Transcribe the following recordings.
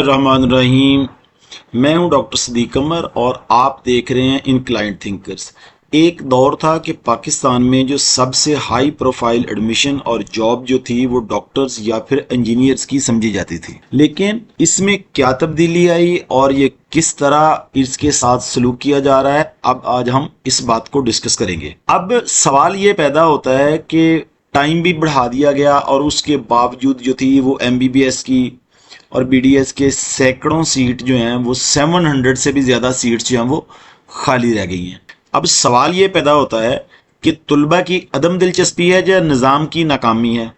الرحمن الرحیم، میں ہوں ڈاکٹر صدیق قمر اور آپ دیکھ رہے ہیں انکلائنڈ تھنکرز۔ ایک دور تھا کہ پاکستان میں جو سب سے ہائی پروفائل ایڈمیشن اور جاب جو تھی وہ ڈاکٹرز یا پھر انجینئرز کی سمجھی جاتی تھی، لیکن اس میں کیا تبدیلی آئی اور یہ کس طرح اس کے ساتھ سلوک کیا جا رہا ہے، اب آج ہم اس بات کو ڈسکس کریں گے۔ اب سوال یہ پیدا ہوتا ہے کہ ٹائم بھی بڑھا دیا گیا اور اس کے باوجود جو تھی وہ MBBS کی اور BDS کے سینکڑوں سیٹ جو ہیں وہ 700 سے بھی زیادہ سیٹس جو ہیں وہ خالی رہ گئی ہیں۔ اب سوال یہ پیدا ہوتا ہے کہ طلبہ کی عدم دلچسپی ہے یا نظام کی ناکامی ہے۔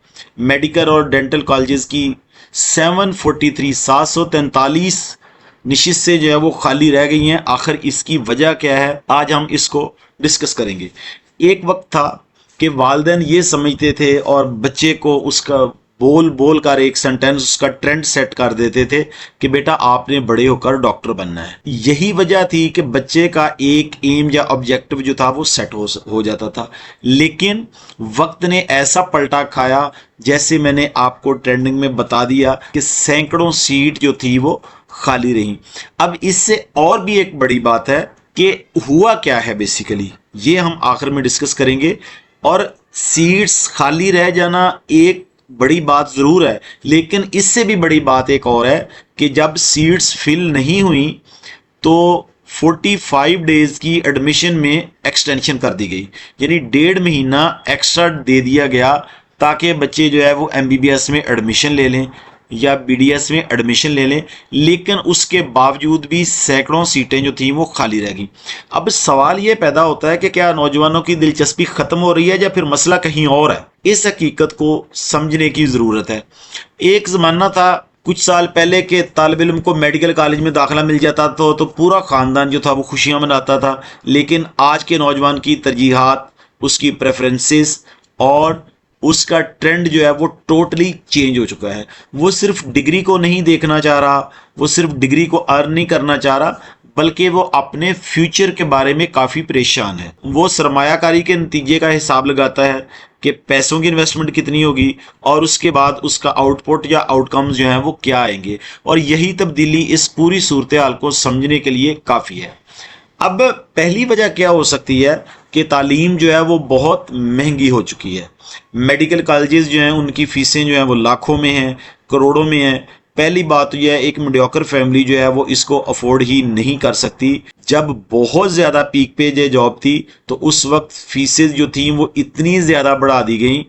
میڈیکل اور ڈینٹل کالجز کی 743 نشستیں جو ہے وہ خالی رہ گئی ہیں، آخر اس کی وجہ کیا ہے، آج ہم اس کو ڈسکس کریں گے۔ ایک وقت تھا کہ والدین یہ سمجھتے تھے اور بچے کو اس کا بول کر ایک سینٹینس اس کا ٹرینڈ سیٹ کر دیتے تھے کہ بیٹا آپ نے بڑے ہو کر ڈاکٹر بننا ہے۔ یہی وجہ تھی کہ بچے کا ایک ایم یا آبجیکٹو جو تھا وہ سیٹ ہو جاتا تھا، لیکن وقت نے ایسا پلٹا کھایا، جیسے میں نے آپ کو ٹرینڈنگ میں بتا دیا کہ سینکڑوں سیٹ جو تھی وہ خالی رہیں۔ اب اس سے اور بھی ایک بڑی بات ہے کہ ہوا کیا ہے بیسیکلی، یہ ہم آخر میں ڈسکس کریں گے۔ اور سیٹس خالی رہ جانا ایک بڑی بات ضرور ہے، لیکن اس سے بھی بڑی بات ایک اور ہے کہ جب سیٹس فل نہیں ہوئی تو 45 ڈیز کی ایڈمیشن میں ایکسٹینشن کر دی گئی، یعنی 1.5 مہینہ ایکسٹرا دے دیا گیا تاکہ بچے جو ہے وہ MBBS میں ایڈمیشن لے لیں یا BDS میں ایڈمیشن لے لیں، لیکن اس کے باوجود بھی سینکڑوں سیٹیں جو تھیں وہ خالی رہ گئیں۔ اب سوال یہ پیدا ہوتا ہے کہ کیا نوجوانوں کی دلچسپی ختم ہو رہی ہے یا پھر مسئلہ کہیں اور ہے؟ اس حقیقت کو سمجھنے کی ضرورت ہے۔ ایک زمانہ تھا کچھ سال پہلے کہ طالب علم کو میڈیکل کالج میں داخلہ مل جاتا تو پورا خاندان جو تھا وہ خوشیاں مناتا تھا، لیکن آج کے نوجوان کی ترجیحات، اس کی پریفرنسز اور اس کا ٹرینڈ جو ہے وہ ٹوٹلی چینج ہو چکا ہے۔ وہ صرف ڈگری کو نہیں دیکھنا چاہ رہا، وہ صرف ڈگری کو ارن نہیں کرنا چاہ رہا، بلکہ وہ اپنے فیوچر کے بارے میں کافی پریشان ہے۔ وہ سرمایہ کاری کے نتیجے کا حساب لگاتا ہے کہ پیسوں کی انویسٹمنٹ کتنی ہوگی اور اس کے بعد اس کا آؤٹ پٹ یا آؤٹ کمز جو ہیں وہ کیا آئیں گے، اور یہی تبدیلی اس پوری صورتحال کو سمجھنے کے لیے کافی ہے۔ اب پہلی وجہ کیا ہو سکتی ہے کہ تعلیم جو ہے وہ بہت مہنگی ہو چکی ہے۔ میڈیکل کالجز جو ہیں ان کی فیسیں جو ہیں وہ لاکھوں میں ہیں، کروڑوں میں ہیں۔ پہلی بات تو یہ ہے ایک میڈیوکر فیملی جو ہے وہ اس کو افورڈ ہی نہیں کر سکتی۔ جب بہت زیادہ پیک پہ جاب تھی تو اس وقت فیسز جو تھیں وہ اتنی زیادہ بڑھا دی گئیں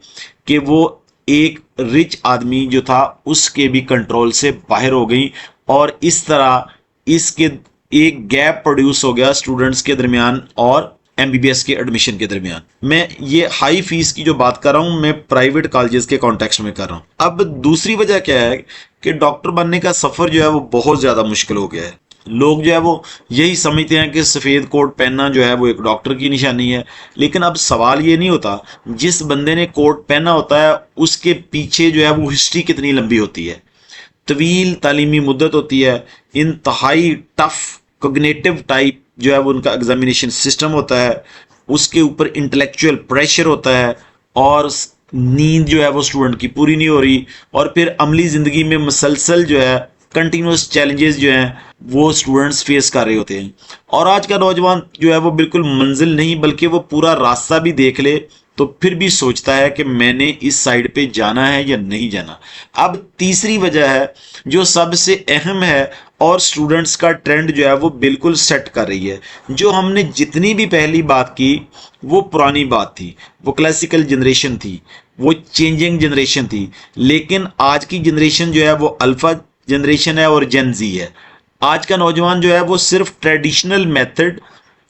کہ وہ ایک رچ آدمی جو تھا اس کے بھی کنٹرول سے باہر ہو گئی، اور اس طرح اس کے ایک گیپ پروڈیوس ہو گیا اسٹوڈنٹس کے درمیان اور MBBS کے ایڈمیشن کے درمیان۔ میں یہ ہائی فیس کی جو بات کر رہا ہوں میں پرائیویٹ کالجز کے کانٹیکسٹ میں کر رہا ہوں۔ اب دوسری وجہ کیا ہے کہ ڈاکٹر بننے کا سفر جو ہے وہ بہت زیادہ مشکل ہو گیا ہے۔ لوگ جو ہے وہ یہی سمجھتے ہیں کہ سفید کوٹ پہننا جو ہے وہ ایک ڈاکٹر کی نشانی ہے، لیکن اب سوال یہ نہیں ہوتا جس بندے نے کوٹ پہنا ہوتا ہے اس کے پیچھے جو ہے وہ ہسٹری کتنی لمبی ہوتی ہے، طویل تعلیمی مدت ہوتی ہے، انتہائی ٹف کوگنیٹو ٹائپ جو ہے وہ ان کا ایگزامینیشن سسٹم ہوتا ہے، اس کے اوپر انٹلیکچوئل پریشر ہوتا ہے، اور نیند جو ہے وہ اسٹوڈنٹ کی پوری نہیں ہو رہی، اور پھر عملی زندگی میں مسلسل جو ہے کنٹینیوس چیلنجز جو ہیں وہ اسٹوڈنٹس فیس کر رہے ہوتے ہیں۔ اور آج کا نوجوان جو ہے وہ بالکل منزل نہیں بلکہ وہ پورا راستہ بھی دیکھ لے تو پھر بھی سوچتا ہے کہ میں نے اس سائڈ پہ جانا ہے یا نہیں جانا۔ اب تیسری وجہ ہے جو سب سے اہم ہے اور سٹوڈنٹس کا ٹرینڈ جو ہے وہ بالکل سیٹ کر رہی ہے۔ جو ہم نے جتنی بھی پہلی بات کی وہ پرانی بات تھی، وہ کلاسیکل جنریشن تھی، وہ چینجنگ جنریشن تھی، لیکن آج کی جنریشن جو ہے وہ الفا جنریشن ہے اور جین زی ہے۔ آج کا نوجوان جو ہے وہ صرف ٹریڈیشنل میتھڈ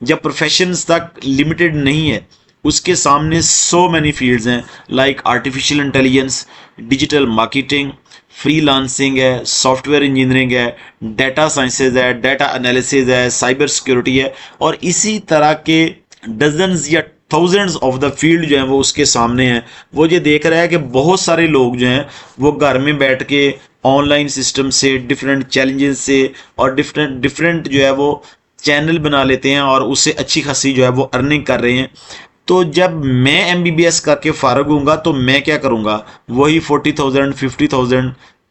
یا پروفیشنز تک لمیٹڈ نہیں ہے، اس کے سامنے سو مینی فیلڈز ہیں، like artificial intelligence, digital marketing, free lancing ہے، سافٹ ویئر انجینئرنگ ہے، ڈیٹا سائنسز ہے، ڈیٹا انالیسز ہے، سائبر سیکیورٹی ہے، اور اسی طرح کے ڈزنز یا تھاؤزنڈز آف دا فیلڈ جو ہیں وہ اس کے سامنے ہیں۔ وہ یہ دیکھ رہا ہے کہ بہت سارے لوگ جو ہیں وہ گھر میں بیٹھ کے آن لائن سسٹم سے، ڈفرینٹ چیلنجز سے اور ڈفرینٹ جو ہے وہ چینل بنا لیتے ہیں اور اس سے اچھی خاصی جو ہے وہ ارننگ کر رہے ہیں۔ تو جب میں MBBS کر کے فارغ ہوں گا تو میں کیا کروں گا؟ وہی 40,000 50,000